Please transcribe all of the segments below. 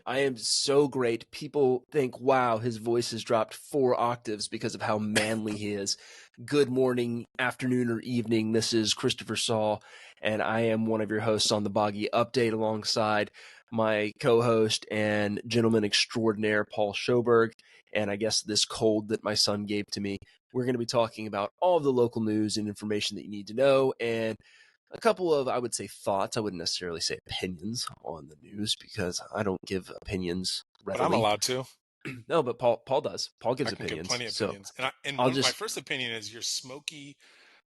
I am so great. People think, wow, his voice has dropped 4 octaves because of how manly he is. Good morning, afternoon, or evening. This is Christopher Saul, and I am one of your hosts on the Boggy Update alongside my co-host and gentleman extraordinaire, Paul Schoberg, and I guess this cold that my son gave to me. We're going to be talking about all of the local news and information that you need to know, and a couple of, I would say, thoughts. I wouldn't necessarily say opinions on the news because I don't give opinions readily. But I'm allowed to. No, but Paul does. Paul gives I can opinions. give plenty of so opinions. And my first opinion is your smoky,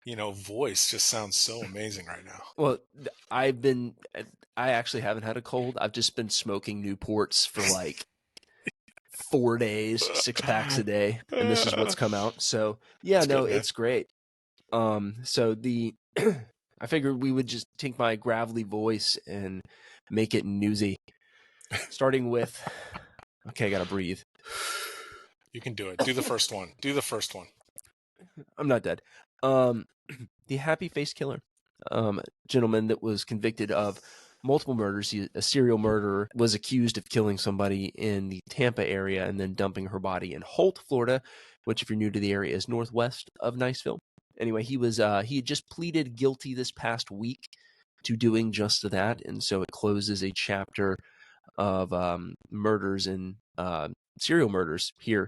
voice just sounds so amazing right now. Well, I actually haven't had a cold. I've just been smoking Newports for like 4 days, 6 packs a day, and this is what's come out. So yeah, it's great. So I figured we would just take my gravelly voice and make it newsy. Starting with, okay, I gotta breathe. You can do it. Do the first one. I'm not dead. The happy face killer, gentleman that was convicted of multiple murders, a serial murderer, was accused of killing somebody in the Tampa area and then dumping her body in Holt, Florida, which, if you're new to the area, is northwest of Niceville. Anyway, he had just pleaded guilty this past week to doing just that, and so it closes a chapter of murders and serial murders here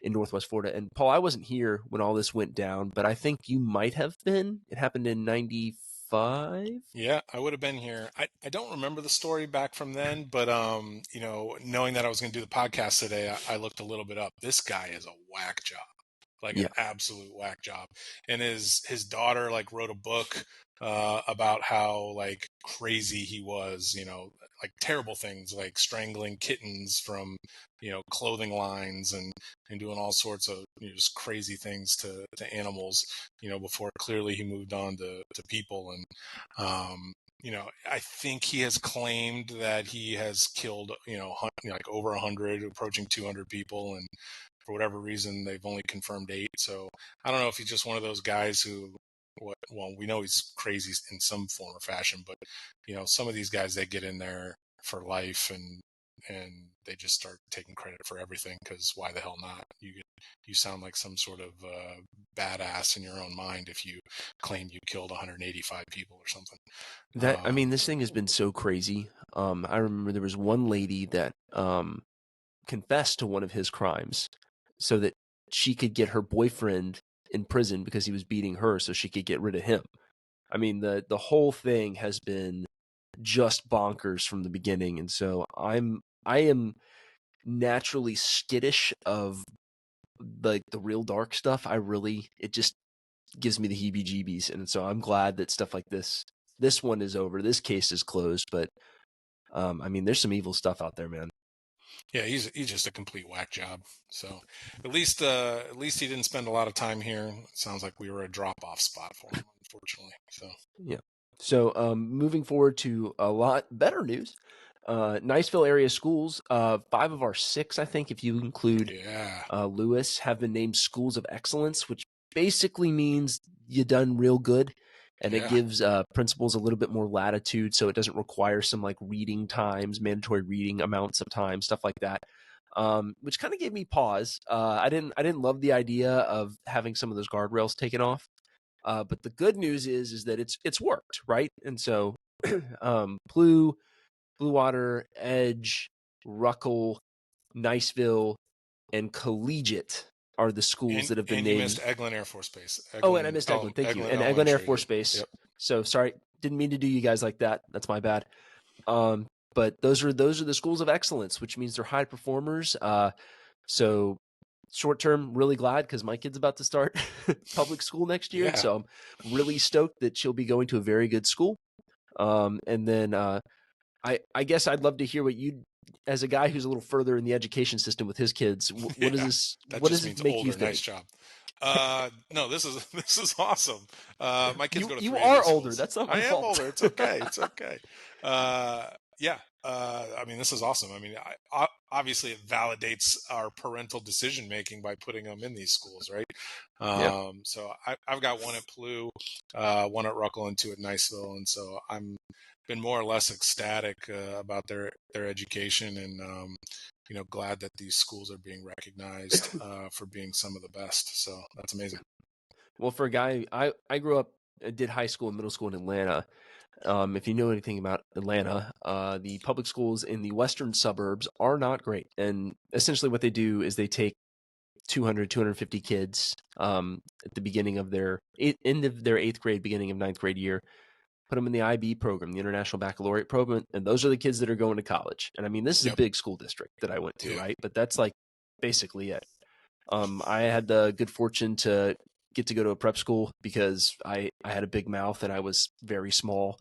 in Northwest Florida. And Paul, I wasn't here when all this went down, but I think you might have been. It happened in 95. Yeah, I would have been here. I don't remember the story back from then, but knowing that I was going to do the podcast today, I looked a little bit up. This guy is a whack job. An absolute whack job. And his daughter wrote a book about how crazy he was, terrible things like strangling kittens from clothing lines and doing all sorts of just crazy things to animals, before clearly he moved on to people. And I think he has claimed that he has killed over 100, approaching 200 people, and for whatever reason, they've only confirmed 8. So I don't know if he's just one of those guys who, we know he's crazy in some form or fashion, but some of these guys, they get in there for life and they just start taking credit for everything, because why the hell not? You sound like some sort of badass in your own mind if you claim you killed 185 people or something. This thing has been so crazy. I remember there was one lady that confessed to one of his crimes so that she could get her boyfriend in prison because he was beating her, so she could get rid of him. I mean, the whole thing has been just bonkers from the beginning, and so I am naturally skittish of the real dark stuff. It just gives me the heebie-jeebies, and so I'm glad that stuff like this one is over. This case is closed, but there's some evil stuff out there, man. Yeah, he's just a complete whack job. So at least he didn't spend a lot of time here. It sounds like we were a drop-off spot for him, unfortunately. So yeah. So moving forward to a lot better news. Niceville area schools, 5 of our 6, I think, if you include Lewis, have been named schools of excellence, which basically means you done real good. And it gives principals a little bit more latitude, so it doesn't require some reading times, mandatory reading amounts of time, stuff like that, which kind of gave me pause. I didn't love the idea of having some of those guardrails taken off, but the good news is that it's worked, right? And so, Blue Water, Edge, Ruckle, Niceville, and Collegiate are the schools that have been named. And you missed Eglin Air Force Base. And I missed Eglin. Thank you. And Eglin Air Force Base. Yep. So sorry, didn't mean to do you guys like that. That's my bad. But those are the schools of excellence, which means they're high performers. So short term, really glad because my kid's about to start public school next year. So I'm really stoked that she'll be going to a very good school. And then I guess I'd love to hear what you, as a guy who's a little further in the education system with his kids, what does it make you think? Nice job. No, this is awesome. My kids go to 3 You are older. That's not my fault. I am older. It's okay. It's okay. This is awesome. Obviously it validates our parental decision making by putting them in these schools, right? So I've got one at Plu, one at Ruckle, and 2 at Niceville, and so I'm been more or less ecstatic about their education, and glad that these schools are being recognized for being some of the best. So that's amazing. Well, for a guy, I grew up, did high school and middle school in Atlanta. If you know anything about Atlanta, the public schools in the western suburbs are not great. And essentially what they do is they take 200, 250 kids at the beginning of end of their 8th grade, beginning of 9th grade year, put them in the IB program, the International Baccalaureate program, and those are the kids that are going to college. And I mean, this is a big school district that I went to, right? But that's like basically it. I had the good fortune to get to go to a prep school because I had a big mouth and I was very small.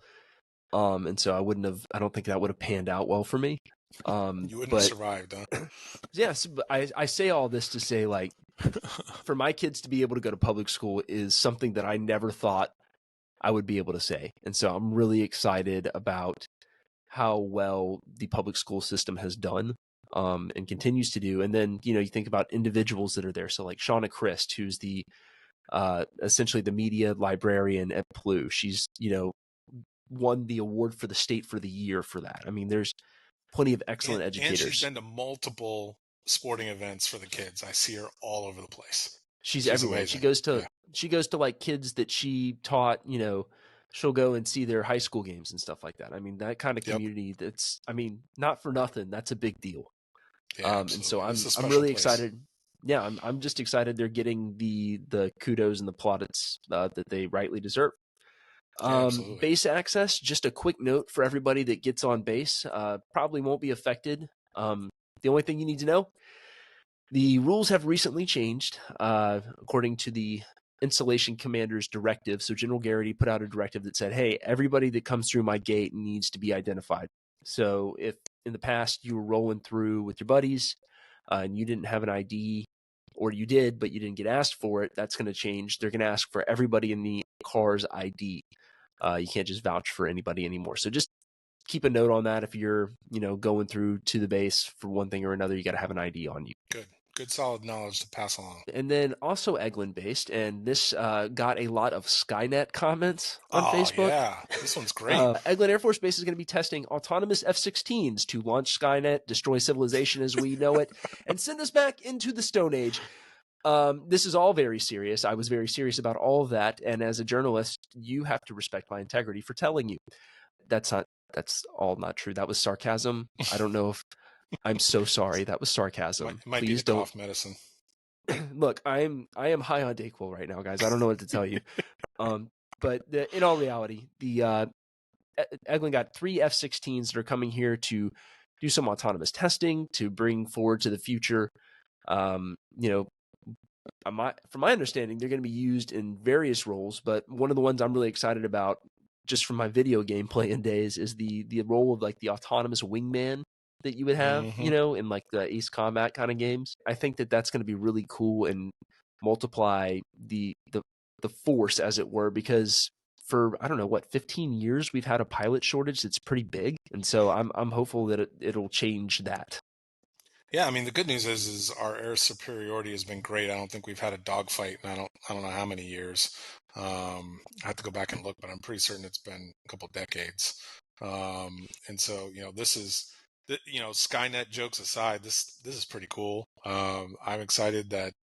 And so I don't think that would have panned out well for me. You wouldn't have survived, huh? Yes, but I say all this to say, like, for my kids to be able to go to public school is something that I never thought I would be able to say. And so I'm really excited about how well the public school system has done and continues to do. And then, you think about individuals that are there. So like Shauna Christ, who's the essentially the media librarian at PLU. She's, won the award for the state for the year for that. I mean, there's plenty of excellent educators. And she's been to multiple sporting events for the kids. I see her all over the place. She's everywhere. Amazing. She goes to like kids that she taught, she'll go and see their high school games and stuff like that. I mean, that kind of community not for nothing. That's a big deal. Yeah, and so I'm really excited. Yeah, I'm just excited they're getting the kudos and the plaudits that they rightly deserve. Base access, just a quick note for everybody that gets on base, probably won't be affected. The only thing you need to know, the rules have recently changed according to the installation commander's directive. So General Garrity put out a directive that said, hey, everybody that comes through my gate needs to be identified. So if in the past you were rolling through with your buddies and you didn't have an ID, or you did, but you didn't get asked for it, that's going to change. They're going to ask for everybody in the car's ID. You can't just vouch for anybody anymore. So just keep a note on that. If you're, going through to the base for one thing or another, you got to have an ID on you. Good solid knowledge to pass along. And then also Eglin based, and this got a lot of Skynet comments on Facebook. Yeah, this one's great. Eglin Air Force Base is going to be testing autonomous F-16s to launch Skynet, destroy civilization as we know it, and send us back into the Stone Age. This is all very serious. I was very serious about all of that. And as a journalist, you have to respect my integrity for telling you. That's all not true. That was sarcasm. I don't know if I'm so sorry. That was sarcasm. Might Please be the cough medicine. Look, I am high on Dayquil right now, guys. I don't know what to tell you. But in all reality, the Eglin got 3 F-16s that are coming here to do some autonomous testing to bring forward to the future. From my understanding, they're going to be used in various roles, but one of the ones I'm really excited about, just from my video game playing days, is the role of like the autonomous wingman that you would have, in like the Ace Combat kind of games. I think that that's going to be really cool and multiply the force, as it were, because for, I don't know, 15 years we've had a pilot shortage that's pretty big, and so I'm hopeful that it'll change that. Yeah, I mean, the good news is our air superiority has been great. I don't think we've had a dogfight in I don't know how many years. I have to go back and look, but I'm pretty certain it's been a couple decades. And so, this is, Skynet jokes aside, this is pretty cool. I'm excited that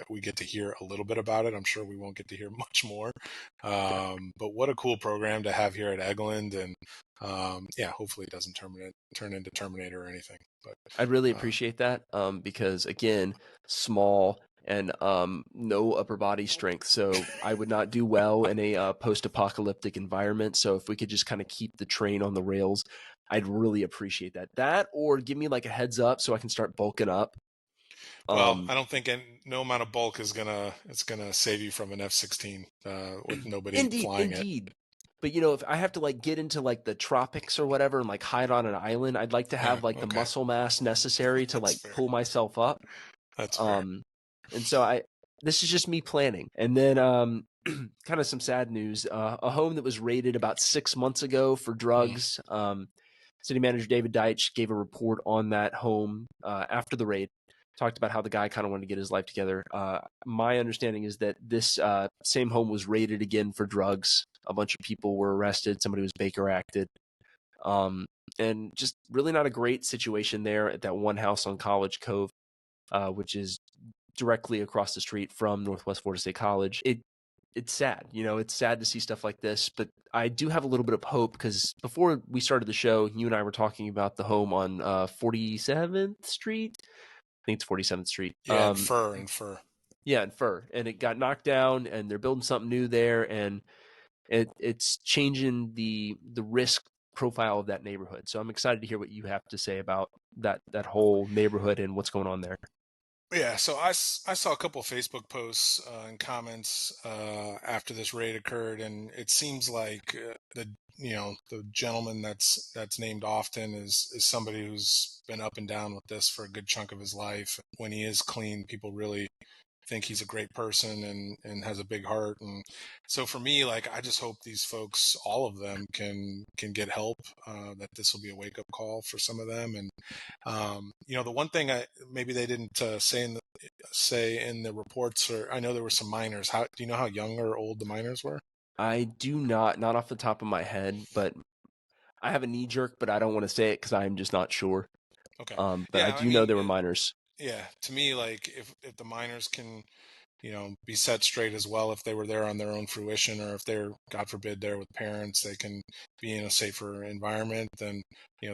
we get to hear a little bit about it. I'm sure we won't get to hear much more. But what a cool program to have here at Eglin, and hopefully it doesn't turn into Terminator or anything. But I'd really appreciate that because, again, small and no upper body strength. So I would not do well in a post-apocalyptic environment. So if we could just kind of keep the train on the rails, I'd really appreciate that. That, or give me like a heads up so I can start bulking up. Well, I don't think no amount of bulk is gonna save you from an F-16 with nobody flying it. But if I have to like get into like the tropics or whatever and like hide on an island, I'd like to have the muscle mass necessary to like pull myself up. That's fair. And so this is just me planning. And then kind of some sad news. A home that was raided about 6 months ago for drugs. City Manager David Deitch gave a report on that home after the raid. Talked about how the guy kind of wanted to get his life together. My understanding is that this same home was raided again for drugs. A bunch of people were arrested. Somebody was Baker acted. And just really not a great situation there at that one house on College Cove, which is directly across the street from Northwest Florida State College. It's sad, it's sad to see stuff like this, but I do have a little bit of hope because before we started the show, you and I were talking about the home on 47th Street. I think it's 47th Street. Yeah, and Fur. Yeah, and Fur. And it got knocked down, and they're building something new there, and it's changing the risk profile of that neighborhood. So I'm excited to hear what you have to say about that whole neighborhood and what's going on there. Yeah, so I saw a couple of Facebook posts and comments after this raid occurred, and it seems like the gentleman that's named often is somebody who's been up and down with this for a good chunk of his life. When he is clean, people really think he's a great person and has a big heart. And so for me, like, I just hope these folks, all of them, can get help, that this will be a wake up call for some of them. And the one thing maybe they didn't say in the reports, or I know there were some minors. Do you know how young or old the minors were? I do not off the top of my head, but I have a knee jerk, but I don't want to say it because I'm just not sure. Okay. But Yeah, I do know there were minors. Yeah, to me, like, if the minors can, be set straight as well, if they were there on their own fruition, or if they're, God forbid, there with parents, they can be in a safer environment. Then,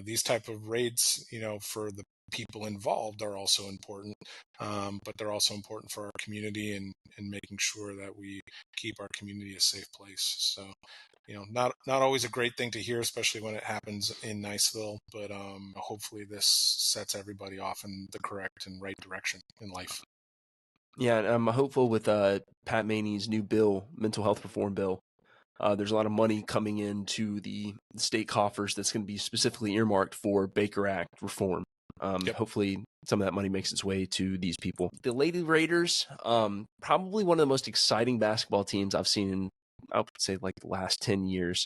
these type of raids, for the people involved are also important, but they're also important for our community and making sure that we keep our community a safe place. So, not always a great thing to hear, especially when it happens in Niceville, but hopefully this sets everybody off in the correct and right direction in life. Yeah, and I'm hopeful with Pat Maney's new bill, mental health reform bill. There's a lot of money coming into the state coffers that's going to be specifically earmarked for Baker Act reform. Yep. Hopefully some of that money makes its way to these people. The Lady Raiders, probably one of the most exciting basketball teams I've seen in, I would say, like the last 10 years.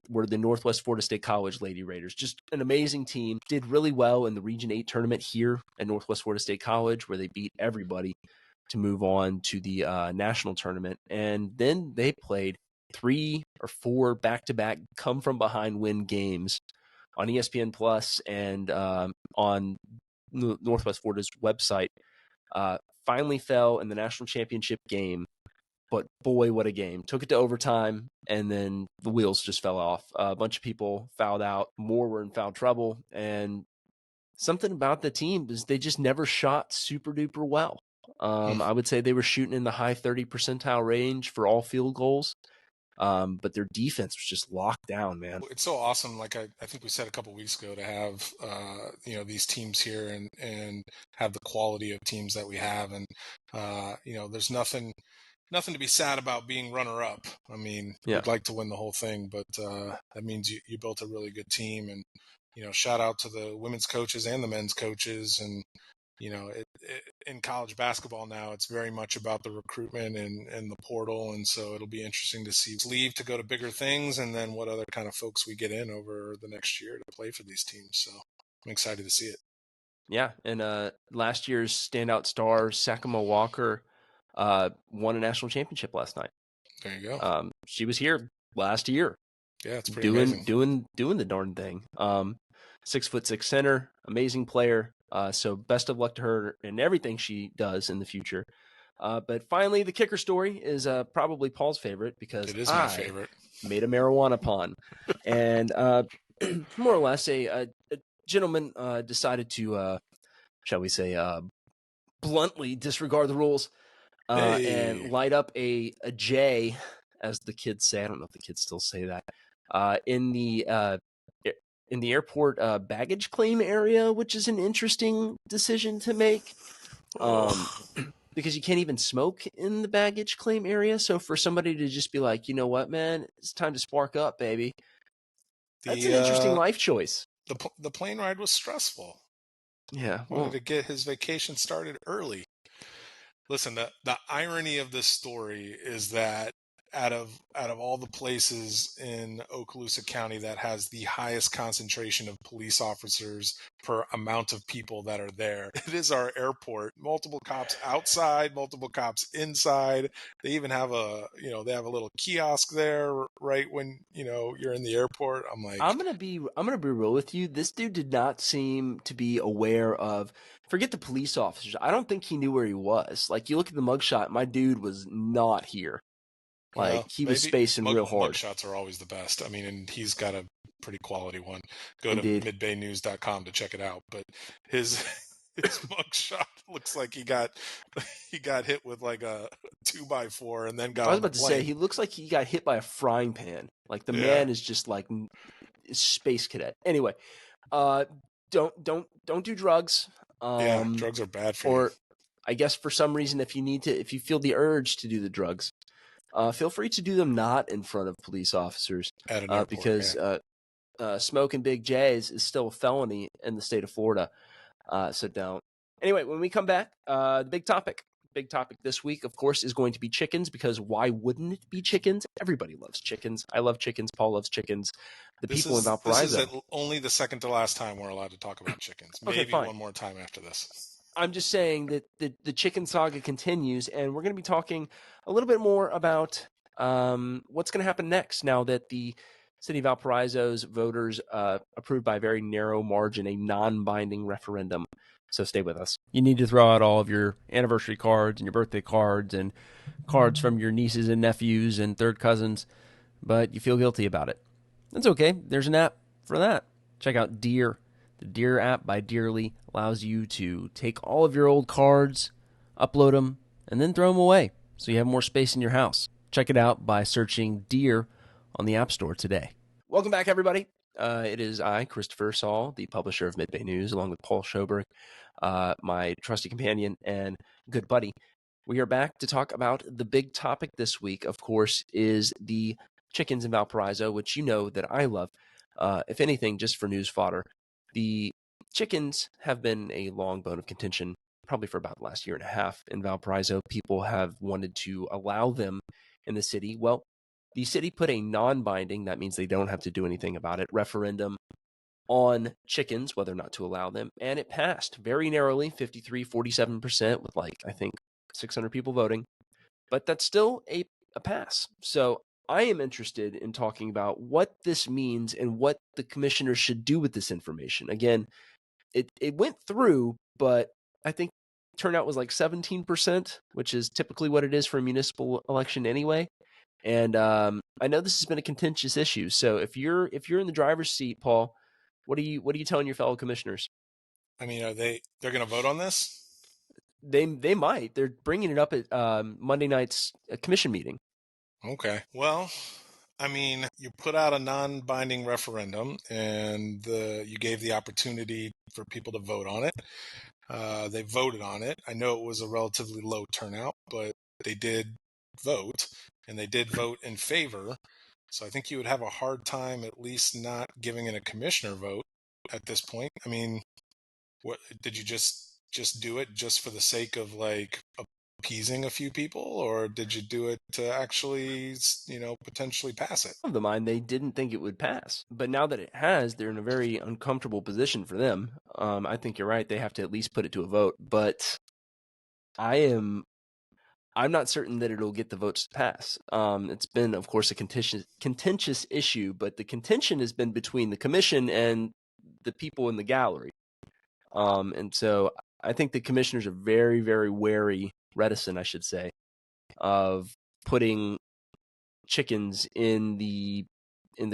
Were the Northwest Florida State College Lady Raiders. Just an amazing team. Did really well in the Region 8 tournament here at Northwest Florida State College, where they beat everybody to move on to the national tournament. And then they played 3 or 4 back-to-back come-from-behind win games on ESPN Plus and on Northwest Florida's website. Finally fell in the national championship game. But boy, what a game. Took it to overtime, and then the wheels just fell off. A bunch of people fouled out. More were in foul trouble. And something about the team is they just never shot super duper well. I would say they were shooting in the high 30 percentile range for all field goals. But their defense was just locked down, man. It's so awesome. Like I think we said a couple of weeks ago, to have these teams here and have the quality of teams that we have. And there's nothing to be sad about being runner up. I mean, we'd like to win the whole thing, but that means you built a really good team. And shout out to the women's coaches and the men's coaches. And in college basketball now, it's very much about the recruitment and the portal. And so it'll be interesting to see leave to go to bigger things, and then what other kind of folks we get in over the next year to play for these teams. So I'm excited to see it. Yeah. And last year's standout star, Sakima Walker, won a national championship last night. There you go. She was here last year. Yeah, it's pretty amazing. Doing the darn thing. 6'6" center, amazing player. So best of luck to her in everything she does in the future. But finally, the kicker story is probably Paul's favorite, because it is my favorite. Made a marijuana pun. And more or less, a gentleman decided to, shall we say, bluntly disregard the rules and light up a J, as the kids say. I don't know if the kids still say that, in the airport baggage claim area, which is an interesting decision to make, because you can't even smoke in the baggage claim area. So for somebody to just be like, you know what, man, it's time to spark up, baby. That's an interesting life choice. The plane ride was stressful. Yeah. Wanted to get his vacation started early. Listen, the irony of this story is that out of all the places in Okaloosa County that has the highest concentration of police officers per amount of people that are there. It is our airport. Multiple cops outside, multiple cops inside. They even have they have a little kiosk there right when, you're in the airport. I'm gonna be real with you. This dude did not seem to be aware of. Forget the police officers. I don't think he knew where he was. Like, you look at the mugshot, my dude was not here. Like, well, he was maybe spacing real hard. mugshots are always the best. I mean, and he's got a pretty quality one. Go Indeed. to midbaynews.com to check it out. But his mugshot looks like he got hit with like a 2x4 and then got. I was on the about to plane. say, he looks like he got hit by a frying pan. Like, the man is just like space cadet. Anyway, don't do drugs. Drugs are bad for you. Or I guess for some reason, if you feel the urge to do the drugs, feel free to do them not in front of police officers, at an airport, because smoking Big J's is still a felony in the state of Florida. So don't. Anyway, when we come back, the big topic this week, of course, is going to be chickens, because why wouldn't it be chickens? Everybody loves chickens. I love chickens. Paul loves chickens. People in Valparaiso. This is only the second to last time we're allowed to talk about chickens. Maybe one more time after this. I'm just saying that the chicken saga continues, and we're going to be talking a little bit more about what's going to happen next now that the city of Valparaiso's voters approved by a very narrow margin a non-binding referendum. So stay with us. You need to throw out all of your anniversary cards and your birthday cards and cards from your nieces and nephews and third cousins, but you feel guilty about it. That's okay. There's an app for that. Check out Dear. The Dear app by Dearly allows you to take all of your old cards, upload them, and then throw them away so you have more space in your house. Check it out by searching Dear on the App Store today. Welcome back, everybody. It is I, Christopher Saul, the publisher of Midday News, along with Paul Schoberg, my trusty companion and good buddy. We are back to talk about the big topic this week, of course, is the chickens in Valparaiso, which you know that I love. If anything, just for news fodder, the chickens have been a long bone of contention probably for about the last year and a half in Valparaiso. People have wanted to allow them in the city. Well, the city put a non-binding, that means they don't have to do anything about it, referendum on chickens, whether or not to allow them. And it passed very narrowly, 47%, with I think 600 people voting. But that's still a pass. So I am interested in talking about what this means and what the commissioners should do with this information. Again, it went through, but I think turnout was 17%, which is typically what it is for a municipal election anyway. And I know this has been a contentious issue. So if you're in the driver's seat, Paul, what are you telling your fellow commissioners? I mean, they're going to vote on this? They might. They're bringing it up at Monday night's commission meeting. Okay. Well, I mean, you put out a non-binding referendum, and you gave the opportunity for people to vote on it. They voted on it. I know it was a relatively low turnout, but they did vote, and they did vote in favor. So I think you would have a hard time at least not giving it a commissioner vote at this point. I mean, what did you just do it just for the sake of appeasing a few people, or did you do it to actually, potentially pass it? Of the mind, they didn't think it would pass, but now that it has, they're in a very uncomfortable position for them. I think you're right; they have to at least put it to a vote. But I'm not certain that it'll get the votes to pass. It's been, of course, a contentious issue, but the contention has been between the commission and the people in the gallery. And so I think the commissioners are very, very reticent, I should say, of putting chickens in the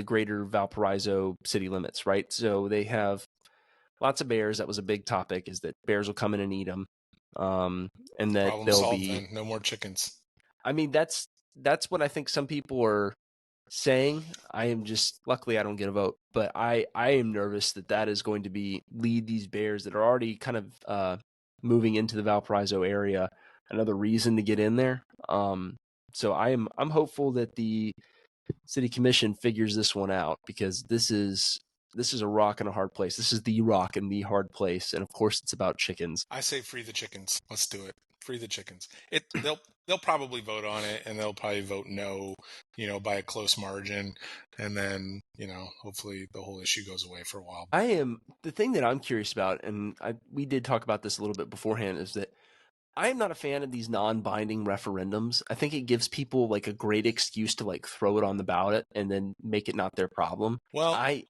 greater Valparaiso city limits, right? So they have lots of bears. That was a big topic, is that bears will come in and eat them. And that Problem they'll solved, be then. No more chickens. I mean, that's what I think some people are saying. I am just, luckily I don't get a vote, but I am nervous that is going to lead these bears that are already kind of moving into the Valparaiso area another reason to get in there. So I'm hopeful that the city commission figures this one out, because this is a rock and a hard place. This is the rock and the hard place, and of course it's about chickens. I say free the chickens. Let's do it. Free the chickens. They'll they'll probably vote on it, and they'll probably vote no, by a close margin, and then hopefully the whole issue goes away for a while. The thing that I'm curious about, and we did talk about this a little bit beforehand, is that I am not a fan of these non-binding referendums. I think it gives people like a great excuse to like throw it on the ballot and then make it not their problem. Well, I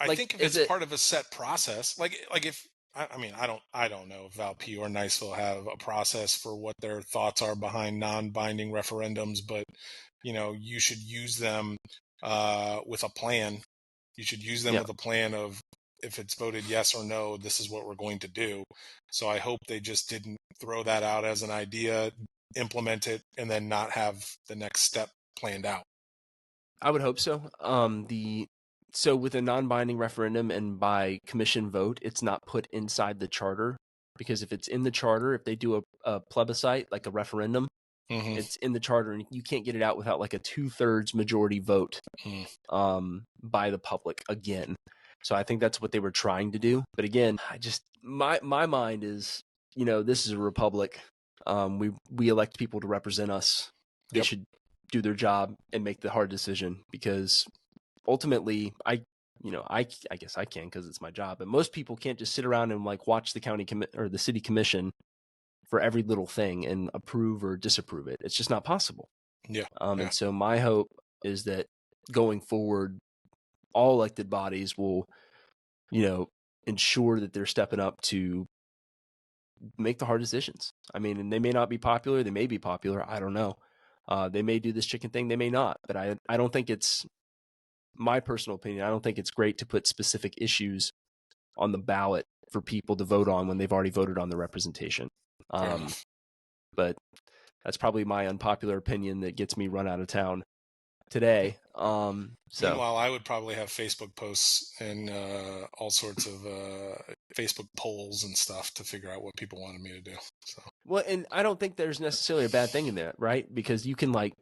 think if it's part of a set process, like if I don't know if Valp or Niceville have a process for what their thoughts are behind non-binding referendums, but you should use them with a plan. You should use them with a plan of, if it's voted yes or no, this is what we're going to do. So I hope they just didn't throw that out as an idea, implement it, and then not have the next step planned out. I would hope so. So with a non-binding referendum and by commission vote, it's not put inside the charter, because if it's in the charter, if they do a plebiscite, like a referendum, it's in the charter, and you can't get it out without like a 2/3 majority vote by the public again. So I think that's what they were trying to do. But again, my mind is, this is a republic. We elect people to represent us. They should do their job and make the hard decision, because ultimately I guess I can, because it's my job, but most people can't just sit around and like watch the county or the city commission for every little thing and approve or disapprove it. It's just not possible. And so my hope is that going forward, all elected bodies will, ensure that they're stepping up to make the hard decisions. I mean, and they may not be popular. They may be popular. I don't know. They may do this chicken thing. They may not. But I don't think it's, my personal opinion, I don't think it's great to put specific issues on the ballot for people to vote on when they've already voted on the representation. But that's probably my unpopular opinion that gets me run out of town today. Meanwhile, I would probably have Facebook posts and all sorts of Facebook polls and stuff to figure out what people wanted me to do. So. Well, and I don't think there's necessarily a bad thing in that, right? Because you can like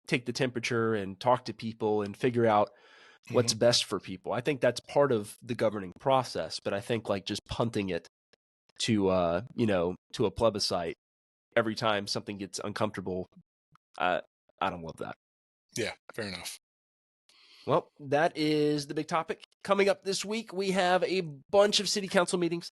take the temperature and talk to people and figure out what's best for people. I think that's part of the governing process, but I think like just punting it to to a plebiscite every time something gets uncomfortable, I don't love that. Yeah, fair enough. Well, that is the big topic. Coming up this week, we have a bunch of city council meetings,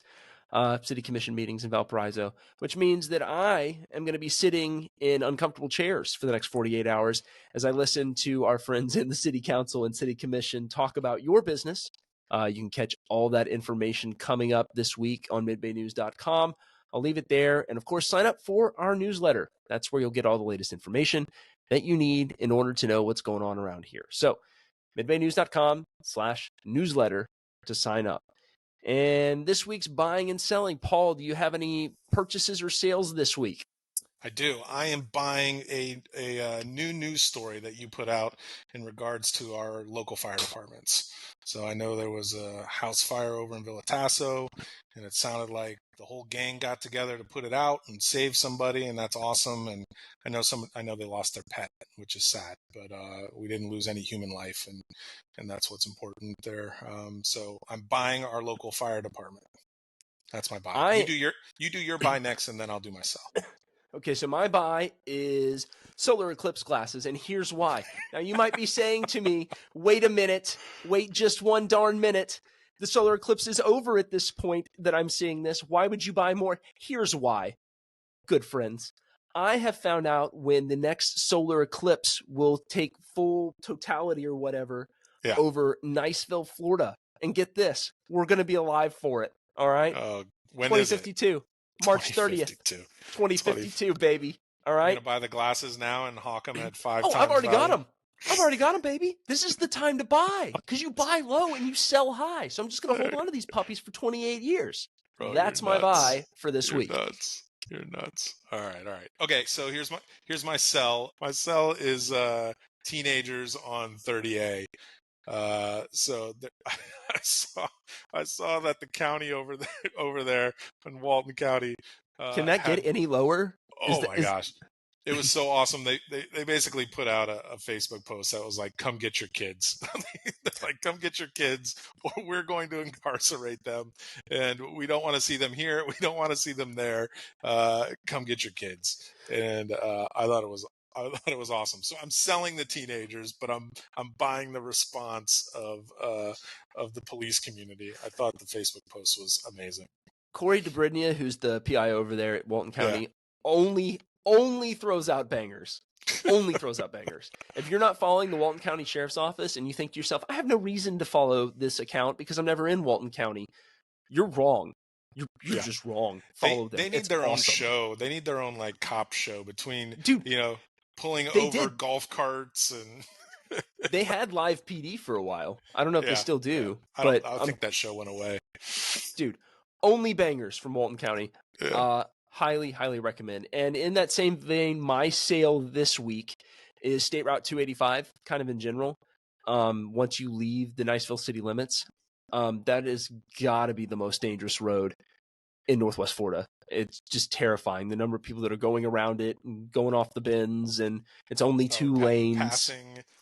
city commission meetings in Valparaiso, which means that I am going to be sitting in uncomfortable chairs for the next 48 hours as I listen to our friends in the city council and city commission talk about your business. You can catch all that information coming up this week on midbaynews.com. I'll leave it there. And of course, sign up for our newsletter. That's where you'll get all the latest information that you need in order to know what's going on around here. So midbaynews.com/newsletter to sign up. And this week's buying and selling. Paul, do you have any purchases or sales this week? I do. I am buying a new news story that you put out in regards to our local fire departments. So I know there was a house fire over in Villa Tasso, and it sounded like the whole gang got together to put it out and save somebody, and that's awesome. And I know they lost their pet, which is sad, but we didn't lose any human life, and that's what's important there. So I'm buying our local fire department. That's my buy. You do your buy next, and then I'll do my sell. Okay, so my buy is solar eclipse glasses, and here's why. Now, you might be saying to me, wait a minute, wait just one darn minute. The solar eclipse is over at this point that I'm seeing this. Why would you buy more? Here's why. Good friends, I have found out when the next solar eclipse will take full totality or whatever over Niceville, Florida. And get this, we're going to be alive for it, all right? When 2052. Is it? March 30th, 2052, baby. All right. You're going to buy the glasses now and hawk them at 5 times I've already value? got them. I've already got them, baby. This is the time to buy because you buy low and you sell high. So I'm just going to hold on to these puppies for 28 years. Bro, that's my buy for this week. You're nuts. All right. Okay, so here's my sell. My sell is teenagers on 30A. So I saw that the county over there in Walton County. Can that get any lower? Oh my gosh! It was so awesome. They basically put out a Facebook post that was like, "Come get your kids." Like, "Come get your kids, or we're going to incarcerate them, and we don't want to see them here. We don't want to see them there. Come get your kids." And I thought it was awesome. So I'm selling the teenagers, but I'm buying the response of the police community. I thought the Facebook post was amazing. Corey DeBridnia, who's the PI over there at Walton County, only throws out bangers. Only throws out bangers. If you're not following the Walton County Sheriff's Office and you think to yourself, I have no reason to follow this account because I'm never in Walton County, you're wrong. You're just wrong. Follow them. They need it's their awesome. own show. They need their own like cop show between, dude, pulling over golf carts and. They had live PD for a while. I don't know if they still do. I think that show went away. Dude, only bangers from Walton County. Yeah. Highly recommend. And in that same vein, my sale this week is State Route 285, kind of in general. Once you leave the Niceville city limits, that is got to be the most dangerous road in Northwest Florida. It's just terrifying, the number of people that are going around it and going off the bends, and it's only two lanes.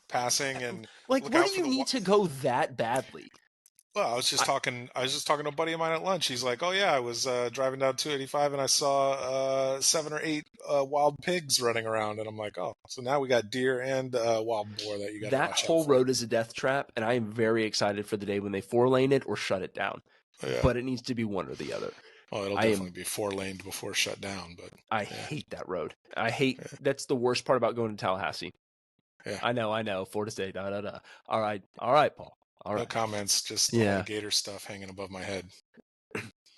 Passing, and like, where do you need to go that badly? Well, I was just talking to a buddy of mine at lunch. He's like, "Oh yeah, I was driving down 285 and I saw 7 or 8 wild pigs running around." And I'm like, "Oh, so now we got deer and wild boar that you got to watch out for." That whole road is a death trap, and I am very excited for the day when they 4-lane it or shut it down. Yeah. But it needs to be one or the other. Well, it'll definitely be 4-laned before shut down. But I hate that road. That's the worst part about going to Tallahassee. Yeah. I know. Florida State. All right, Paul. All right. No comments. Just all the gator stuff hanging above my head.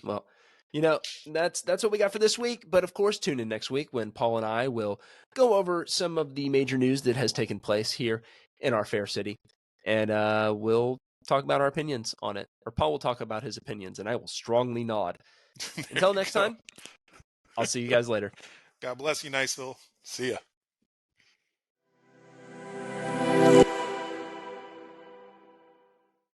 Well, that's what we got for this week. But of course, tune in next week when Paul and I will go over some of the major news that has taken place here in our fair city, and we'll talk about our opinions on it. Or Paul will talk about his opinions, and I will strongly nod. Until next time, I'll see you guys later. God bless you, Niceville. See ya.